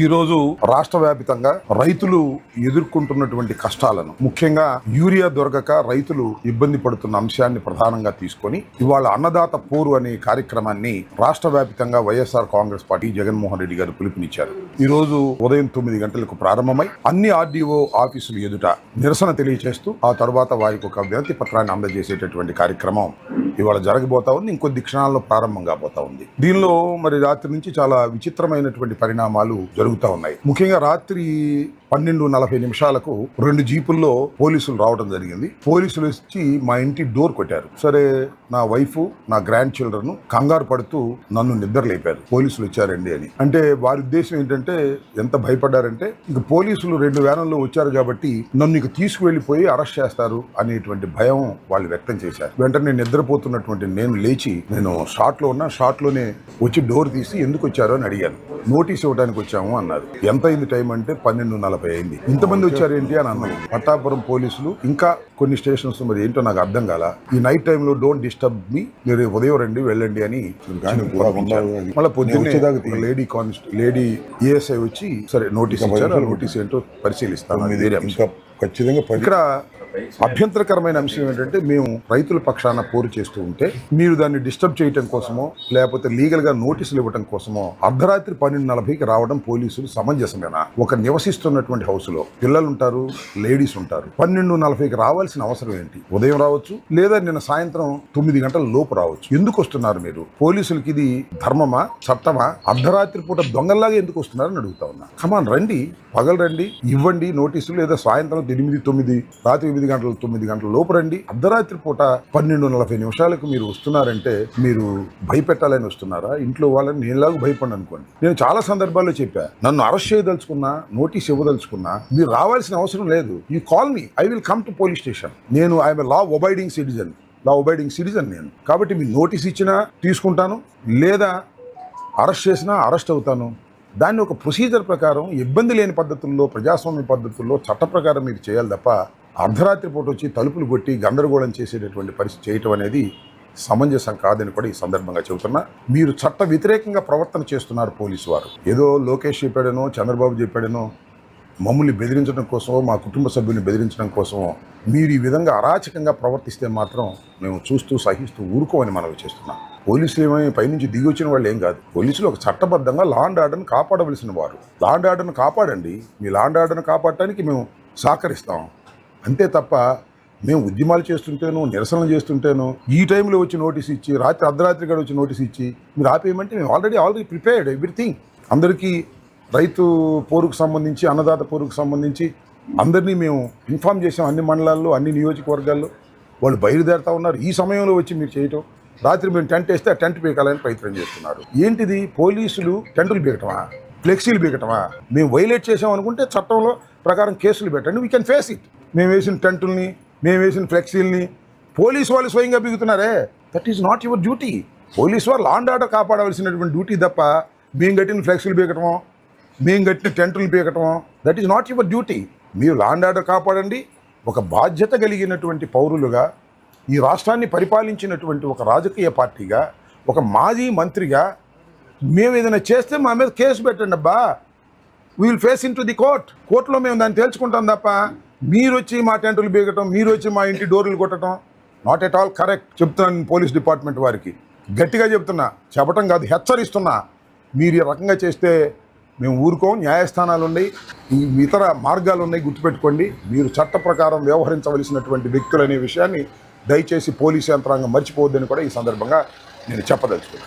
ఈ రోజు రాష్ట్ర వ్యాప్తంగా రైతులు ఎదుర్కొంటున్నటువంటి కష్టాలను, ముఖ్యంగా యూరియా దొరకక రైతులు ఇబ్బంది పడుతున్న అంశాన్ని ప్రధానంగా తీసుకొని ఇవాళ అన్నదాత పోరు అనే కార్యక్రమాన్ని రాష్ట్ర వ్యాప్తంగా వైఎస్ఆర్ కాంగ్రెస్ పార్టీ జగన్మోహన్ రెడ్డి గారు పిలుపునిచ్చారు. ఈ రోజు ఉదయం 9 గంటలకు ప్రారంభమై అన్ని ఆర్డీఓ ఆఫీసులు ఎదుట నిరసన తెలియజేస్తూ ఆ తర్వాత వారికి ఒక వినతి పత్రాన్ని అందజేసేటటువంటి కార్యక్రమం ఇవాళ జరగబోతా ఉంది. ఇంకొద్ది క్షణాల్లో ప్రారంభం కాబోతా ఉంది. దీనిలో మరి రాత్రి నుంచి చాలా విచిత్రమైనటువంటి పరిణామాలు జరుగుతూ ఉన్నాయి. ముఖ్యంగా రాత్రి 12:40 2 జీపుల్లో పోలీసులు రావడం జరిగింది. పోలీసులు వచ్చి మా ఇంటి డోర్ కొట్టారు. సరే, నా వైఫ్, నా గ్రాండ్ చిల్డ్రన్ కంగారు పడుతూ నన్ను నిద్ర లేపారు. పోలీసులు వచ్చారండి అని. అంటే వారి ఉద్దేశం ఏంటంటే, ఎంత భయపడ్డారంటే, ఇంక పోలీసులు 2 వ్యాన్లలో వచ్చారు కాబట్టి నన్ను ఇక తీసుకువెళ్లిపోయి అరెస్ట్ చేస్తారు అనేటువంటి భయం వాళ్ళు వ్యక్తం చేశారు. వెంటనే నిద్రపోతున్నటువంటి నేను లేచి, నేను షాట్ లో ఉన్నా, షాట్ లోనే వచ్చి డోర్ తీసి ఎందుకు వచ్చారో అని అడిగాను. నోటీస్ ఇవ్వడానికి వచ్చాము అన్నారు. ఎంత అయింది టైం అంటే 12:40 అయింది. ఇంతమంది వచ్చారు ఏంటి అని అన్నాను. పట్టాపురం పోలీసులు ఇంకా కొన్ని స్టేషన్స్ మరి ఏంటో నాకు అర్థం కాల. ఈ నైట్ టైంలో డోంట్ డిస్టర్బ్ మీ, మీరు ఉదయం రండి వెళ్ళండి అని. మళ్ళీ పొద్దున్నే లేడీ ఏఎస్ఐ వచ్చి సరే నోటీస్ ఇచ్చారు. నోటీస్ ఏంటో పరిశీలిస్తాను. ఇక్కడ అభ్యంతరకరమైన అంశం ఏంటంటే, మేము రైతుల పక్షాన పోరు చేస్తూ ఉంటే మీరు దాన్ని డిస్టర్బ్ చేయడం కోసమో లేకపోతే లీగల్ గా నోటీసులు ఇవ్వడం కోసమో అర్ధరాత్రి 12:40కి రావడం పోలీసులు సమంజసమేనా? ఒక నివసిస్తున్నటువంటి హౌస్ లో పిల్లలు ఉంటారు, లేడీస్ ఉంటారు. 12:40కి రావాల్సిన అవసరం ఏంటి? ఉదయం రావచ్చు, లేదా నిన్న సాయంత్రం 9 గంటల లోపు రావచ్చు. ఎందుకు వస్తున్నారు మీరు? పోలీసులకి ఇది ధర్మమా, చట్టమా? అర్ధరాత్రి పూట దొంగల్లాగా ఎందుకు వస్తున్నారని అడుగుతా ఉన్నా. కమాన్, రండి, పగలు రండి, ఇవ్వండి నోటీసులు. లేదా సాయంత్రం 8-9 రాత్రి 9 గంటల లోపు రండి. అర్ధరాత్రి పూట 12:40 మీరు వస్తున్నారంటే మీరు భయపెట్టాలని వస్తున్నారా? ఇంట్లో వాళ్ళని నేనులాగా భయపడి అనుకోండి. నేను చాలా సందర్భాల్లో చెప్పా, నన్ను అరెస్ట్ చేయదలుచుకున్నా, నోటీస్ ఇవ్వదలుచుకున్నా మీరు రావాల్సిన అవసరం లేదు. You call me, I will come to police station. నేను ఐఎమ్ లా ఒబైడింగ్ సిటిజన్ నేను. కాబట్టి మీరు నోటీస్ ఇచ్చినా తీసుకుంటాను, లేదా అరెస్ట్ చేసినా అరెస్ట్ అవుతాను. దాన్ని ఒక ప్రొసీజర్ ప్రకారం, ఇబ్బంది లేని పద్ధతుల్లో, ప్రజాస్వామ్య పద్ధతుల్లో, చట్ట ప్రకారం మీరు చేయాలి తప్ప అర్ధరాత్రి పూట వచ్చి తలుపులు కొట్టి గందరగోళం చేసేటటువంటి పరిస్థితి చేయటం అనేది సమంజసం కాదని కూడా ఈ సందర్భంగా చెబుతున్నా. మీరు చట్ట వ్యతిరేకంగా ప్రవర్తన చేస్తున్నారు పోలీసు వారు. ఏదో లోకేష్ చెప్పాడనో, చంద్రబాబు చెప్పాడనో, మమ్మల్ని బెదిరించడం కోసమో, మా కుటుంబ సభ్యుల్ని బెదిరించడం కోసమో మీరు ఈ విధంగా అరాచకంగా ప్రవర్తిస్తే మాత్రం మేము చూస్తూ సహిస్తూ ఊరుకోమని మనవి చేస్తున్నాం. పోలీసులు ఏమైనా పైనుంచి దిగి వచ్చిన వాళ్ళు ఏం కాదు. పోలీసులు ఒక చట్టబద్ధంగా లా అండ్ ఆర్డర్ని కాపాడవలసిన వారు. లా అండ్ ఆర్డర్ని కాపాడండి. మీ లా అండ్ ఆర్డర్ని కాపాడటానికి మేము సహకరిస్తాం. అంతే తప్ప మేము ఉద్యమాలు చేస్తుంటేనో, నిరసనలు చేస్తుంటేనో ఈ టైంలో వచ్చి నోటీస్ ఇచ్చి, అర్ధరాత్రి గడ వచ్చి నోటీస్ ఇచ్చి మీరు ఆపేయమంటే మేము ఆల్రెడీ ప్రిపేర్డ్ ఎవ్రీథింగ్. అందరికీ రైతు పోరుకు సంబంధించి, అన్నదాత పోరుకు సంబంధించి అందరినీ మేము ఇన్ఫామ్ చేసాం. అన్ని మండలాల్లో, అన్ని నియోజకవర్గాల్లో వాళ్ళు బయలుదేరుతూ ఉన్నారు. ఈ సమయంలో వచ్చి మీరు చేయటం, రాత్రి మేము టెంట్ వేస్తే ఆ టెంట్ పీకాలని ప్రయత్నం చేస్తున్నారు. ఏంటిది? పోలీసులు టెంటులు పీకటమా, ఫ్లెక్సీలు పీకటమా? మేము వైలేట్ చేసాం అనుకుంటే చట్టంలో ప్రకారం కేసులు పెట్టండి. We can face it. మేము వేసిన టెంటుల్ని, మేము వేసిన ఫ్లెక్సీల్ని పోలీసు వాళ్ళు స్వయంగా పీకుతున్నారే. That is not your duty. Police వాళ్ళు లా అండ్ ఆర్డర్ కాపాడవలసినటువంటి డ్యూటీ తప్ప మేము కట్టిన ఫ్లెక్సీలు పీకటమో, మేము కట్టిన టెంటులు పీకటమో that is not your duty. మీరు లా అండ్ ఆర్డర్ కాపాడండి. ఒక బాధ్యత కలిగినటువంటి పౌరులుగా, ఈ రాష్ట్రాన్ని పరిపాలించినటువంటి ఒక రాజకీయ పార్టీగా, ఒక మాజీ మంత్రిగా మేము ఏదైనా చేస్తే మా మీద కేసు పెట్టండి అబ్బా. We will face in to the కోర్టులో మేము దాన్ని తేల్చుకుంటాం తప్ప మీరు వచ్చి మా టెంటులు బీగటం, మీరు వచ్చి మా ఇంటి డోర్లు కొట్టడం నాట్ ఎట్ ఆల్ కరెక్ట్. చెప్తున్నాను పోలీస్ డిపార్ట్మెంట్ వారికి, గట్టిగా చెప్తున్నా, చెప్పటం కాదు హెచ్చరిస్తున్నా. మీరు ఈ రకంగా చేస్తే మేము ఊరుకోం. న్యాయస్థానాలు ఉన్నాయి, ఇతర మార్గాలు ఉన్నాయి, గుర్తుపెట్టుకోండి. మీరు చట్ట ప్రకారం వ్యవహరించవలసినటువంటి వ్యక్తులు అనే విషయాన్ని దయచేసి పోలీసు యంత్రాంగం మర్చిపోవద్దని కూడా ఈ సందర్భంగా నేను చెప్పదలుచుకున్నాను.